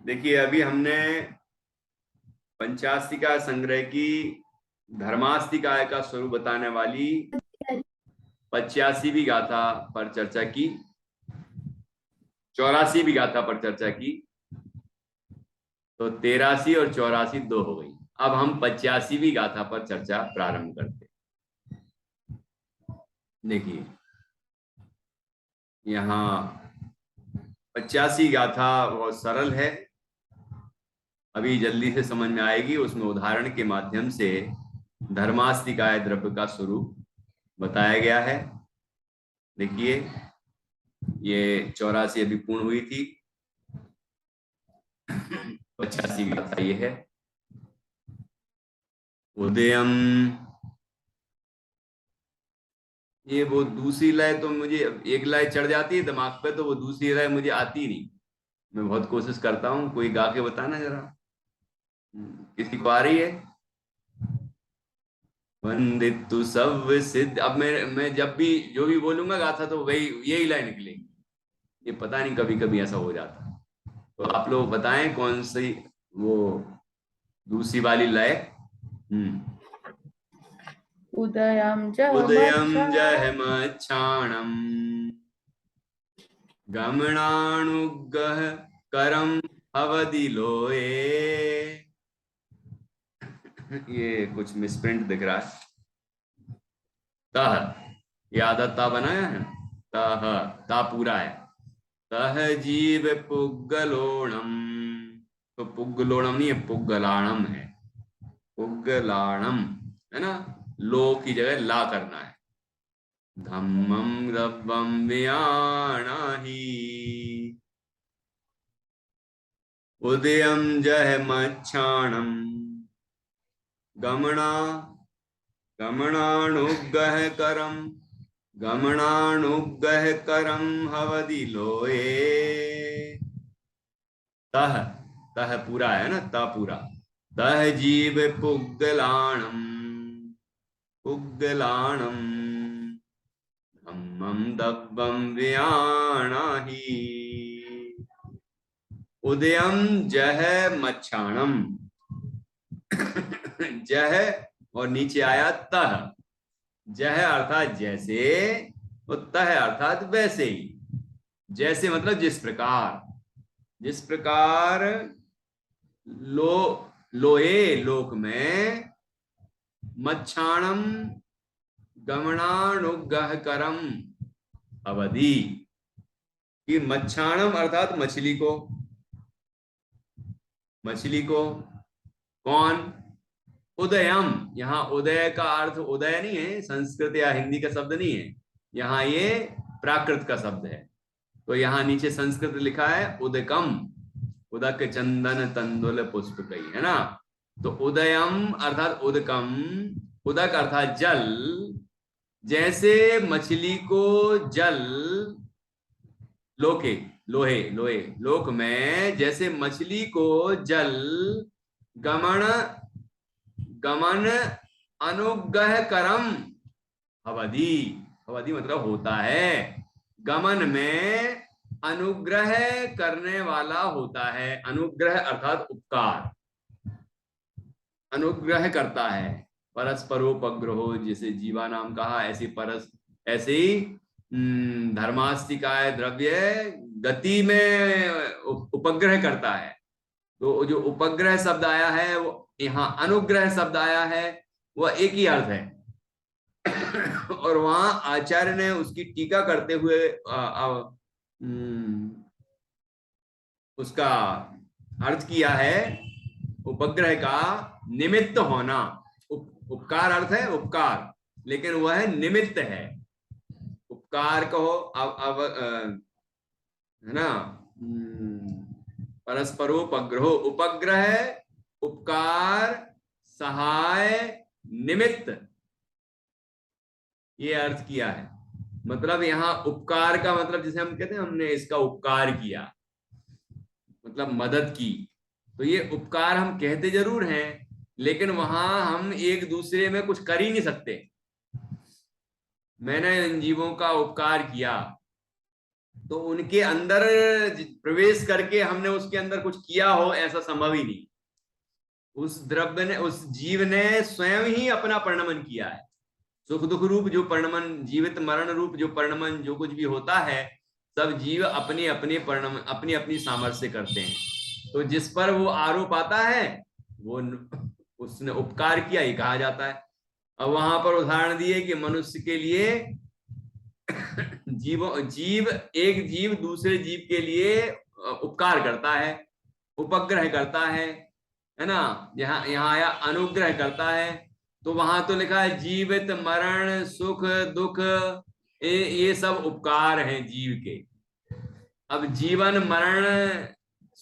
देखिए, अभी हमने पंचास्तिका संग्रह की धर्मास्तिकाय का स्वरूप बताने वाली 85वीं गाथा पर चर्चा की, 84वीं गाथा पर चर्चा की। तो 83 और 84 दो हो गई। अब हम 85वीं गाथा पर चर्चा प्रारंभ करते हैं। देखिए, यहाँ 85 गाथा बहुत सरल है, अभी जल्दी से समझ में आएगी। उसमें उदाहरण के माध्यम से धर्मास्तिकाय द्रव्य का स्वरूप बताया गया है। देखिए, ये 84 अभी पूर्ण हुई थी, 85वीं गाथा ये है। उदयम, ये वो दूसरी लय तो मुझे, एक लय चढ़ जाती है दिमाग पे तो वो दूसरी लय मुझे आती नहीं। मैं बहुत कोशिश करता हूँ, कोई गा के बताना जरा। किसी को आ रही है? वंदितु सब सिद्ध। अब मैं जब भी जो भी बोलूंगा गाथा तो वही यही लाइन निकलेगी। ये पता नहीं, कभी कभी ऐसा हो जाता है। तो आप लोग बताएं कौन सी वो दूसरी वाली लय। उदयं उदयं जहमच्छादि जहमक्षाणम् गमनानुगह करम अवधि लोए। ये कुछ मिसप्रिंट दिख रहा है। तह, ये आधा ता बनाया है। तह, ता पूरा है। तह जीव पुग्गलोणम। तो पुग्गलोणम नहीं है, पुग्गलाणम है। पुग्गलाणम है ना। लो की जगह ला करना है। धम्मम रव्वम व्याणाहि उदयम जहमक्षाणम गमना गमनानुगह करम गमनानुगह करम हवदि लोए। तह, तह पूरा है ना, ता पूरा। तह जीव पुग्गलाणम, पुग्गलाणम धम्मम दब्बम व्याणाहि उदयम जह मच्छाणम। जह और नीचे आया तह। जह अर्थात जैसे, और तह अर्थात वैसे ही। जैसे मतलब जिस प्रकार, जिस प्रकार लो लोए लोक में मच्छाणम गमनानुगह करम अवधि, कि मच्छाणम अर्थात मछली को, मछली को कौन? उदयम। यहाँ उदय का अर्थ उदय नहीं है, संस्कृत या हिंदी का शब्द नहीं है। यहाँ ये प्राकृत का शब्द है। तो यहाँ नीचे संस्कृत लिखा है उदकम, उदक चंदन तंदुल पुष्प कई, है ना। तो उदयम अर्थात उदकम, उदक अर्थात जल। जैसे मछली को जल, लोके लोहे लोहे लोक में जैसे मछली को जल गमन, गमन अनुग्रह करम अवधि। अवधि मतलब होता है, गमन में अनुग्रह करने वाला होता है। अनुग्रह अर्थात उपकार, अनुग्रह करता है। परस्परोपग्रहो, जिसे जीवा नाम कहा, ऐसी परस, ऐसे ही धर्मास्तिकाय द्रव्य गति में उपग्रह करता है। तो जो उपग्रह शब्द आया है, वो यहाँ अनुग्रह शब्द आया है, वह एक ही अर्थ है। और वहां आचार्य ने उसकी टीका करते हुए उसका अर्थ किया है, उपग्रह का निमित्त होना। उपकार अर्थ है उपकार, लेकिन वह निमित्त है। उपकार कहो अब है ना। परस्परोपग्रहो, उपग्रह, उपकार, सहाय, निमित्त, ये अर्थ किया है। मतलब यहाँ उपकार का मतलब, जैसे हम कहते हैं हमने इसका उपकार किया, मतलब मदद की। तो ये उपकार हम कहते जरूर हैं, लेकिन वहां हम एक दूसरे में कुछ कर ही नहीं सकते। मैंने इन जीवों का उपकार किया, तो उनके अंदर प्रवेश करके हमने उसके अंदर कुछ किया हो, ऐसा संभव ही नहीं। उस द्रव्य ने, उस जीव ने स्वयं ही अपना परिणमन किया है। सुख दुख रूप जो परिणमन, जीवित मरण रूप जो परिणमन जो कुछ भी होता है, सब जीव अपने अपने परिणमन, अपनी अपनी सामर्थ्य से करते हैं। तो जिस पर वो आरोप आता है, वो उसने उपकार किया, ये कहा जाता है। अब वहां पर उदाहरण दिए कि मनुष्य के लिए एक जीव दूसरे जीव के लिए उपकार करता है, उपग्रह करता है ना। यहाँ यहाँ आया अनुग्रह करता है। तो वहां तो लिखा है जीवित मरण सुख दुख, ये सब उपकार हैं जीव के। अब जीवन मरण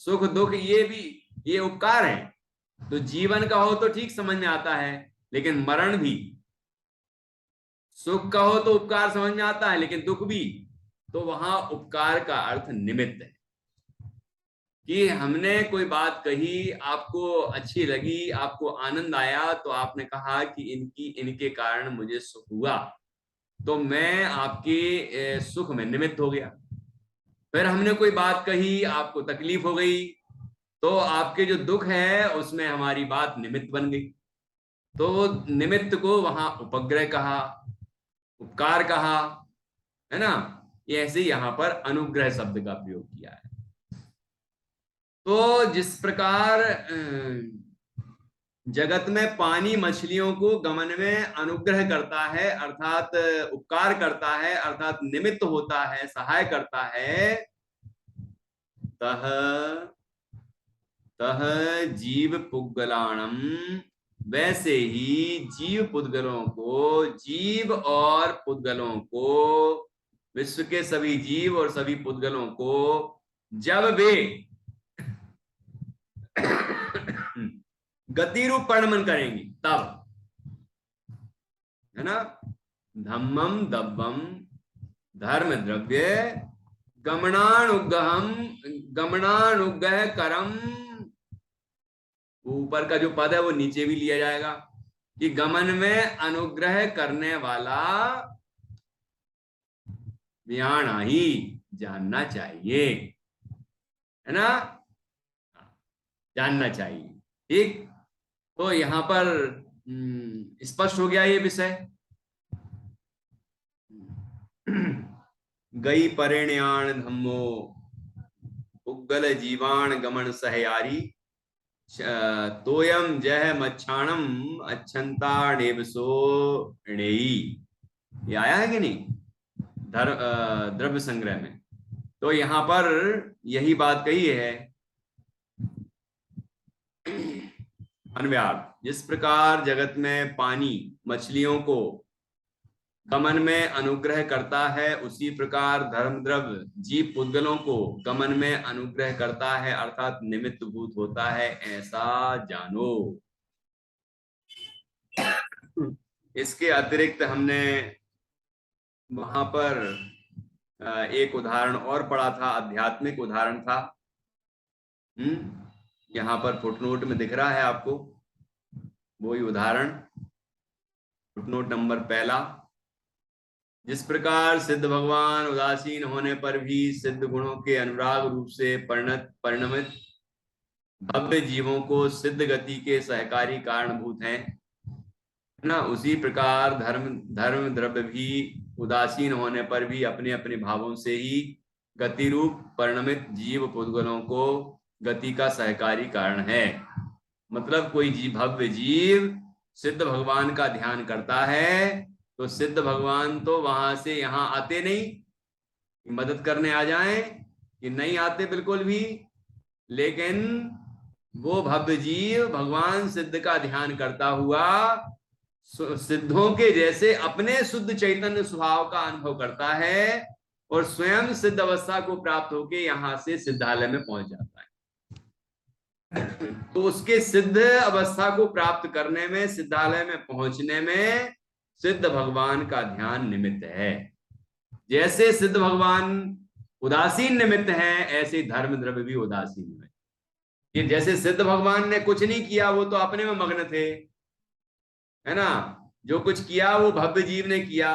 सुख दुख ये भी, ये उपकार हैं। तो जीवन का हो तो ठीक समझ में आता है, लेकिन मरण भी, सुख का हो तो उपकार समझ में आता है, लेकिन दुख भी। तो वहां उपकार का अर्थ निमित्त है कि हमने कोई बात कही, आपको अच्छी लगी, आपको आनंद आया, तो आपने कहा कि इनके कारण मुझे सुख हुआ, तो मैं आपके सुख में निमित्त हो गया। फिर हमने कोई बात कही, आपको तकलीफ हो गई, तो आपके जो दुख है उसमें हमारी बात निमित्त बन गई। तो निमित्त को वहां उपग्रह कहा, उपकार कहा, है ना। ये ऐसे यहाँ पर अनुग्रह शब्द का प्रयोग किया है। तो जिस प्रकार जगत में पानी मछलियों को गमन में अनुग्रह करता है, अर्थात उपकार करता है, अर्थात निमित्त होता है, सहाय करता है, तह तह जीव पुद्गलाणम, वैसे ही जीव पुद्गलों को, जीव और पुद्गलों को, विश्व के सभी जीव और सभी पुद्गलों को जब वे गति रूप परिणमन करेंगी तब, है ना। धम्मम दब्बम धर्म द्रव्य गमनानुग्रह करम, ऊपर का जो पद है वो नीचे भी लिया जाएगा कि गमन में अनुग्रह करने वाला व्याणा ही जानना चाहिए, है ना, जानना चाहिए। ठीक। तो यहां पर स्पष्ट हो गया ये विषय। गई परिण्याण धम्मो उग्गल जीवाण गमन सहयारी, तोयम जह मच्छाणम अच्छंता डेबसो णेई। ये आया है कि नहीं द्रव्य संग्रह में। तो यहां पर यही बात कही है, अन्व्यार्थ। जिस प्रकार जगत में पानी मछलियों को गमन में अनुग्रह करता है, उसी प्रकार धर्म द्रव्य जीव पुद्गलों को गमन में अनुग्रह करता है, अर्थात निमित्त भूत होता है, ऐसा जानो। इसके अतिरिक्त हमने वहां पर एक उदाहरण और पढ़ा था, आध्यात्मिक उदाहरण था। यहाँ पर फुटनोट में दिख रहा है आपको वही उदाहरण, फुटनोट नंबर 1। जिस प्रकार सिद्ध भगवान उदासीन होने पर भी सिद्ध गुणों के अनुराग रूप से परिणमित भव्य जीवों को सिद्ध गति के सहकारी कारणभूत हैं, ना, उसी प्रकार धर्म द्रव्य भी उदासीन होने पर भी अपने अपने भावों से ही गति रूप परिणमित जीव पुद्गलों को गति का सहकारी कारण है। मतलब कोई भव्य जीव सिद्ध भगवान का ध्यान करता है, तो सिद्ध भगवान तो वहां से यहाँ आते नहीं मदद करने आ जाएं, कि नहीं आते बिल्कुल भी, लेकिन वो भव्य जीव भगवान सिद्ध का ध्यान करता हुआ सिद्धों के जैसे अपने शुद्ध चैतन्य स्वभाव का अनुभव करता है, और स्वयं सिद्ध अवस्था को प्राप्त होके यहाँ से सिद्धालय में पहुंच जाता है। तो उसके सिद्ध अवस्था को प्राप्त करने में, सिद्धालय में पहुंचने में सिद्ध भगवान का ध्यान निमित्त है। जैसे सिद्ध भगवान उदासीन निमित्त हैं, ऐसे धर्म द्रव्य भी उदासीन है। कि जैसे सिद्ध भगवान ने कुछ नहीं किया, वो तो अपने में मग्न थे, है ना। जो कुछ किया वो भव्य जीव ने किया,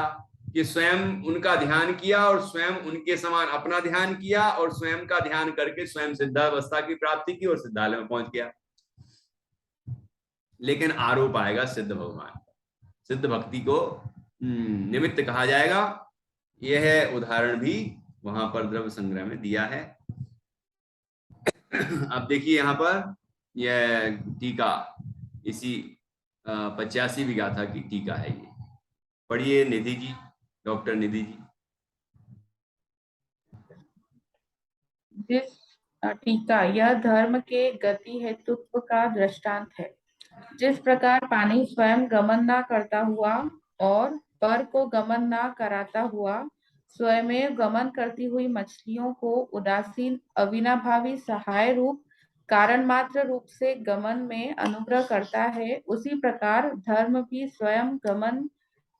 कि स्वयं उनका ध्यान किया और स्वयं उनके समान अपना ध्यान किया और स्वयं का ध्यान करके स्वयं सिद्धावस्था की प्राप्ति की और सिद्धालय में पहुंच गया। लेकिन आरोप आएगा सिद्ध भगवान, सिद्ध भक्ति को निमित्त कहा जाएगा। यह उदाहरण भी वहां पर द्रव्य संग्रह में दिया है। अब देखिए यहाँ पर यह टीका, इसी 85वीं गाथा की टीका है। ये पढ़िए निधि जी, डॉक्टर निधि जी। जिस टीका, यह धर्म के गति हेतुत्व का दृष्टांत है। जिस प्रकार पानी स्वयं गमन ना करता हुआ और पर को गमन ना कराता हुआ स्वयं गमन करती हुई मछलियों को उदासीन अविनाभावी सहाय रूप कारण मात्र रूप से गमन में अनुग्रह करता है, उसी प्रकार धर्म भी स्वयं गमन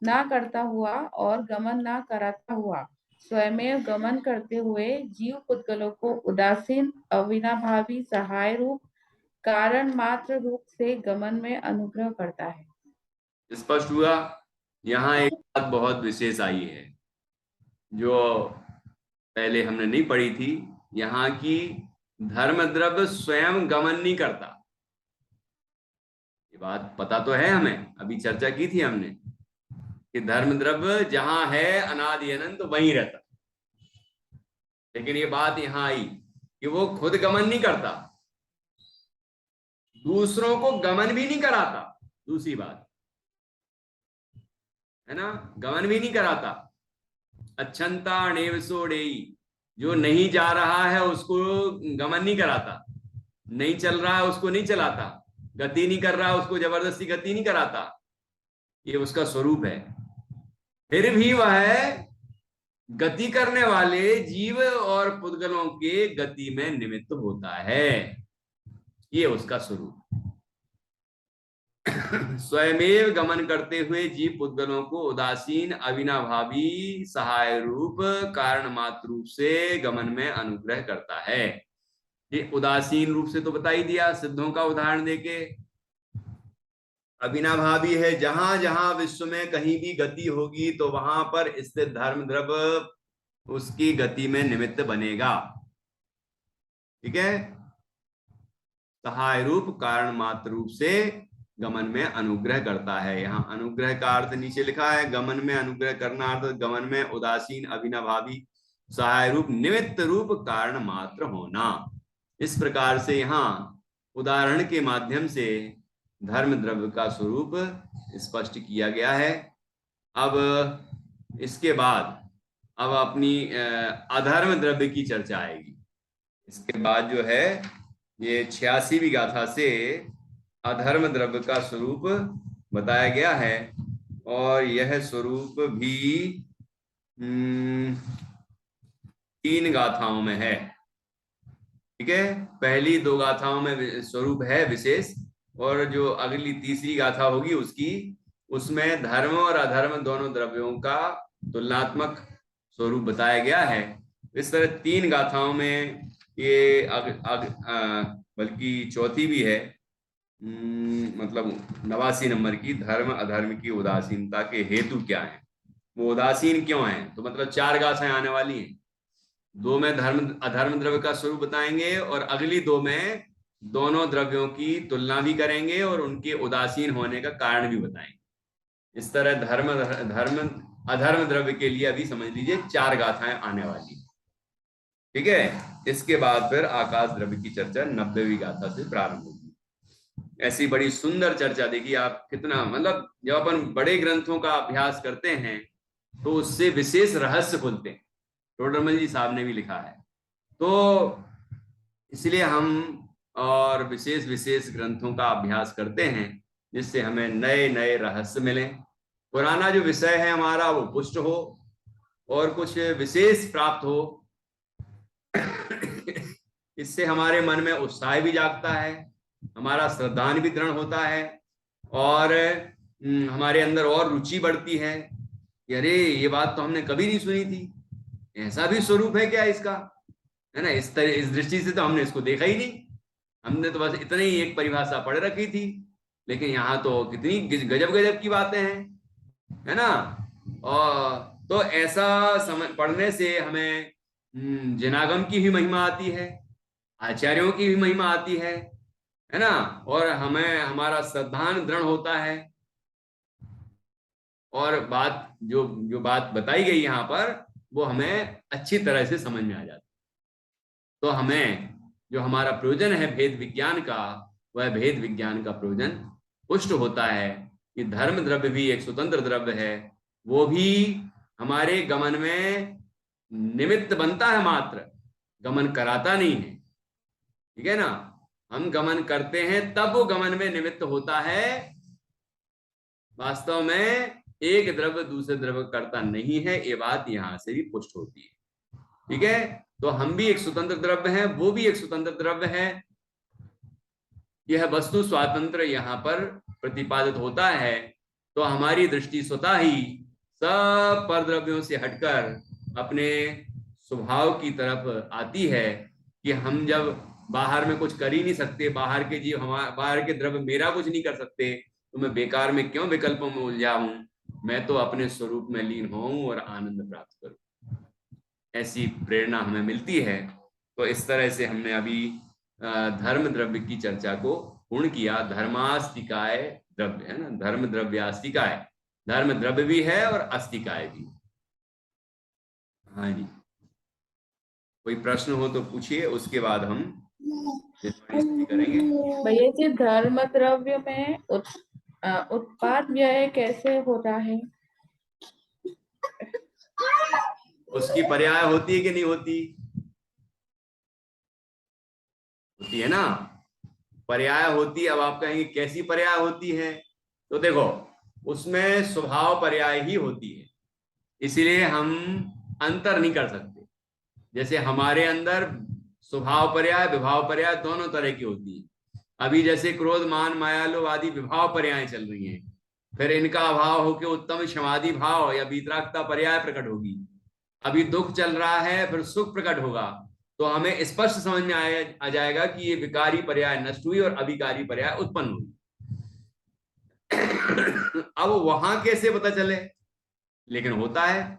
ना करता हुआ और गमन ना कराता हुआ स्वयं गमन करते हुए जीव पुद्गलों को उदासीन अविनाभावी सहाय रूप कारण मात्र रूप से गमन में अनुग्रह करता है। स्पष्ट हुआ। यहाँ एक बात बहुत विशेष आई है जो पहले हमने नहीं पढ़ी थी। यहाँ की धर्म द्रव्य स्वयं गमन नहीं करता, ये बात पता तो है हमें, अभी चर्चा की थी हमने कि धर्म द्रव्य जहां है अनादि अनंत वहीं रहता। लेकिन ये बात यहां आई कि वो खुद गमन नहीं करता, दूसरों को गमन भी नहीं कराता। दूसरी बात है ना, गमन भी नहीं कराता। अच्छंता नेवसोडेई, जो नहीं जा रहा है उसको गमन नहीं कराता, नहीं चल रहा है उसको नहीं चलाता, गति नहीं कर रहा है उसको जबरदस्ती गति नहीं कराता। ये उसका स्वरूप है। फिर भी वह गति करने वाले जीव और पुद्गलों के गति में निमित्त होता है, ये उसका स्वरूप। स्वयमेव गमन करते हुए जीव पुद्गलों को उदासीन अविनाभावी सहाय रूप कारण मात्र रूप से गमन में अनुग्रह करता है। ये उदासीन रूप से तो बता ही दिया सिद्धों का उदाहरण देके। अविनाभावी है, जहां जहां विश्व में कहीं भी गति होगी तो वहां पर स्थित धर्म द्रव्य उसकी गति में निमित्त बनेगा। ठीक है, सहाय रूप कारण मात्र रूप से गमन में अनुग्रह करता है। यहाँ अनुग्रह का अर्थ नीचे लिखा है, गमन में अनुग्रह करना अर्थ गमन में उदासीन अविनाभावी सहाय रूप निमित्त रूप कारण मात्र होना। इस प्रकार से यहाँ उदाहरण के माध्यम से धर्म द्रव्य का स्वरूप स्पष्ट किया गया है। अब इसके बाद अब अपनी अधर्म द्रव्य की चर्चा आएगी। इसके बाद जो है ये 86वीं गाथा से अधर्म द्रव्य का स्वरूप बताया गया है और यह स्वरूप भी 3 गाथाओं में है। ठीक है, पहली 2 गाथाओं में स्वरूप है विशेष, और जो अगली तीसरी गाथा होगी उसमें धर्म और अधर्म दोनों द्रव्यों का तुलनात्मक स्वरूप बताया गया है। इस तरह 3 गाथाओं में ये बल्कि चौथी भी है, मतलब 89 नंबर की, धर्म अधर्म की उदासीनता के हेतु क्या है, वो उदासीन क्यों है। तो मतलब 4 गाथाएं आने वाली हैं, 2 में धर्म अधर्म द्रव्य का स्वरूप बताएंगे और अगली 2 में दोनों द्रव्यों की तुलना भी करेंगे और उनके उदासीन होने का कारण भी बताएंगे। इस तरह धर्म अधर्म द्रव्य के लिए अभी समझ लीजिए 4 गाथाएं आने वाली। ठीक है, इसके बाद फिर आकाश द्रव्य की चर्चा 90वीं गाथा से प्रारंभ होगी। ऐसी बड़ी सुंदर चर्चा, देखिए आप कितना, मतलब जब अपन बड़े ग्रंथों का अभ्यास करते हैं तो उससे विशेष रहस्य खुलते हैं। टोडरमल जी साहब ने भी लिखा है, तो इसलिए हम और विशेष ग्रंथों का अभ्यास करते हैं जिससे हमें नए नए रहस्य मिले, पुराना जो विषय है हमारा वो पुष्ट हो और कुछ विशेष प्राप्त हो। इससे हमारे मन में उत्साह भी जागता है, हमारा श्रद्धान भी दृढ़ होता है और हमारे अंदर और रुचि बढ़ती है कि अरे ये बात तो हमने कभी नहीं सुनी थी, ऐसा भी स्वरूप है क्या इसका, है ना। इस दृष्टि से तो हमने इसको देखा ही नहीं, हमने तो बस इतनी ही एक परिभाषा पढ़ रखी थी, लेकिन यहाँ तो कितनी गजब गजब की बातें हैं, है ना। और तो ऐसा समय पढ़ने से हमें जिनागम की भी महिमा आती है, आचार्यों की भी महिमा आती है ना, और हमें हमारा श्रद्धान दृढ़ होता है। और बात जो जो बात बताई गई यहाँ पर वो हमें अच्छी तरह से समझ में आ जाती। तो हमें जो हमारा प्रयोजन है भेद विज्ञान का, वह भेद विज्ञान का प्रयोजन पुष्ट होता है कि धर्म द्रव्य भी एक स्वतंत्र द्रव्य है, वो भी हमारे गमन में निमित्त बनता है, मात्र गमन कराता नहीं है। ठीक है ना, हम गमन करते हैं तब वो गमन में निमित्त होता है। वास्तव में एक द्रव्य दूसरे द्रव्य करता नहीं है, ये बात यहां से भी पुष्ट होती है। ठीक है, तो हम भी एक स्वतंत्र द्रव्य हैं, वो भी एक स्वतंत्र द्रव्य है। यह वस्तु स्वातंत्र यहाँ पर प्रतिपादित होता है। तो हमारी दृष्टि स्वतः ही सब परद्रव्यों से हटकर अपने स्वभाव की तरफ आती है कि हम जब बाहर में कुछ कर ही नहीं सकते, बाहर के जीव हमारे, बाहर के द्रव्य मेरा कुछ नहीं कर सकते, तो मैं बेकार में क्यों विकल्पों में उलझा हूं, मैं तो अपने स्वरूप में लीन होऊं और आनंद प्राप्त करूं। ऐसी प्रेरणा हमें मिलती है। तो इस तरह से हमने अभी धर्म द्रव्य की चर्चा को पूर्ण किया। धर्मास्तिकाय द्रव्य है ना, धर्म द्रव्यास्तिकाय, धर्म द्रव्य भी है और अस्तिकाय भी। हाँ जी, कोई प्रश्न हो तो पूछिए, उसके बाद हम करेंगे। भैया जी, धर्म द्रव्य में उत्पाद व्यय कैसे होता है? उसकी पर्याय होती है कि नहीं होती? होती है ना, पर्याय होती है। अब आप कहेंगे कैसी पर्याय होती है, तो देखो उसमें स्वभाव पर्याय ही होती है, इसीलिए हम अंतर नहीं कर सकते। जैसे हमारे अंदर स्वभाव पर्याय विभाव पर्याय दोनों तरह की होती है। अभी जैसे क्रोध मान माया लोभ आदि विभाव पर्याय चल रही हैं, फिर इनका अभाव होकर उत्तम क्षमादि भाव या वीतरागता पर्याय प्रकट होगी। अभी दुख चल रहा है, फिर सुख प्रकट होगा, तो हमें स्पष्ट समझ में आ जाएगा कि ये विकारी पर्याय नष्ट हुई और अभिकारी पर्याय उत्पन्न हुई। अब वहां कैसे पता चले, लेकिन होता है।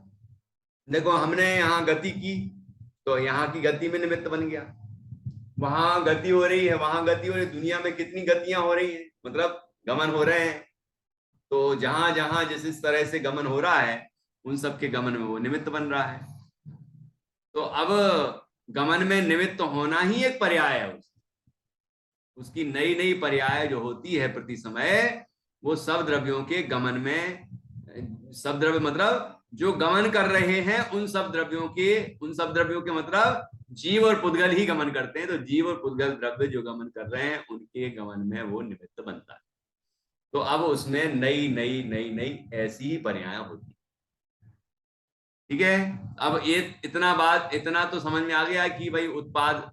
देखो हमने यहाँ गति की, तो यहाँ की गति में निमित्त बन गया। वहां गति हो रही है, वहां गति हो रही है, दुनिया में कितनी गतियां हो रही हैं, मतलब गमन हो रहे हैं। तो जहां जहां जिस तरह से गमन हो रहा है, उन सब के गमन में वो निमित्त बन रहा है। तो अब गमन में निमित्त होना ही एक पर्याय है। उसकी नई नई पर्याय जो होती है प्रति समय, वो सब द्रव्यों के गमन में, सब द्रव्य मतलब जो गमन कर रहे हैं उन सब द्रव्यों के मतलब जीव और पुद्गल ही गमन करते हैं। तो जीव और पुद्गल द्रव्य जो गमन कर रहे हैं उनके गमन में वो निमित्त बनता है। तो अब उसमें नई नई नई नई ऐसी ही पर्याय होती। ठीक है, अब ये इतना तो समझ में आ गया कि भाई उत्पाद,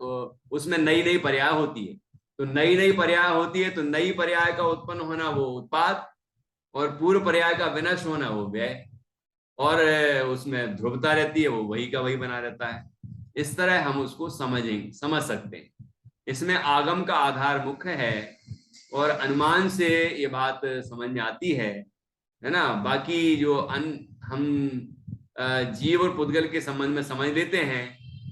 उसमें नई नई पर्याय होती है। तो नई नई पर्याय होती है, तो नई पर्याय का उत्पन्न होना वो उत्पाद, और पूर्व पर्याय का विनष्ट होना वो व्यय, और उसमें ध्रुवता रहती है, वो वही का वही बना रहता है। इस तरह हम उसको समझ सकते हैं। इसमें आगम का आधार मुख्य है और अनुमान से ये बात समझ में आती है ना। बाकी जो हम जीव और पुद्गल के संबंध में समझ लेते हैं,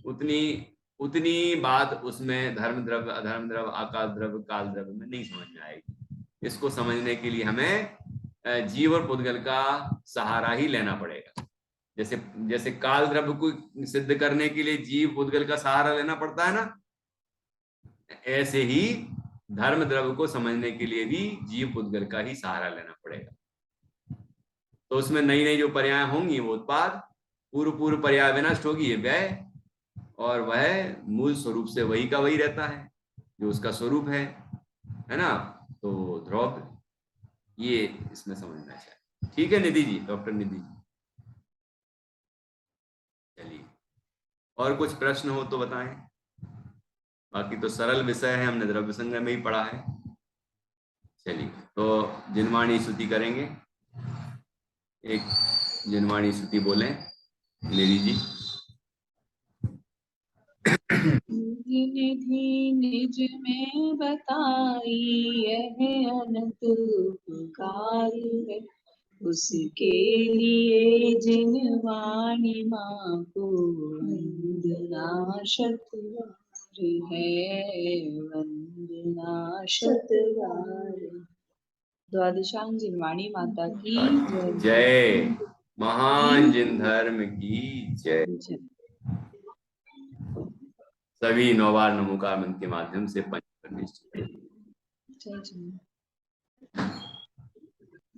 उतनी उतनी बात उसमें धर्म द्रव्य अधर्म द्रव्य आकाश द्रव्य काल द्रव्य में नहीं समझ में आएगी। इसको समझने के लिए हमें जीव और पुद्गल का सहारा ही लेना पड़ेगा। जैसे जैसे काल द्रव्य को सिद्ध करने के लिए जीव पुद्गल का सहारा लेना पड़ता है ना, ऐसे ही धर्म द्रव्य को समझने के लिए भी जीव पुद्गल का ही सहारा लेना पड़ेगा। तो उसमें नई नई जो पर्याय होंगी वो उत्पाद, पूर्व पर्याय विनष्ट होगी ये व्यय, और वह मूल स्वरूप से वही का वही रहता है जो उसका स्वरूप है ना। तो ध्रुव, ये इसमें समझना चाहिए। ठीक है निधि जी, डॉक्टर निधि जी, चलिए और कुछ प्रश्न हो तो बताएं। बाकी तो सरल विषय है, हमने द्रव्य संग्रह में ही पढ़ा है। चलिए, तो जिनवाणी स्तुति करेंगे। एक जिनवाणी स्तुति बोलें निधि जी। निधि निज में बताई, यह अनंत उपकार है। उसके लिए जिन वाणी माँ को वंदना शतवार है, वंदना शतवार। द्वादशांग जिनवाणी माता की जय। जय। महान जिन धर्म की जय। जय। सभी 9 बार नमोकार मंत्र के माध्यम से पंच जय।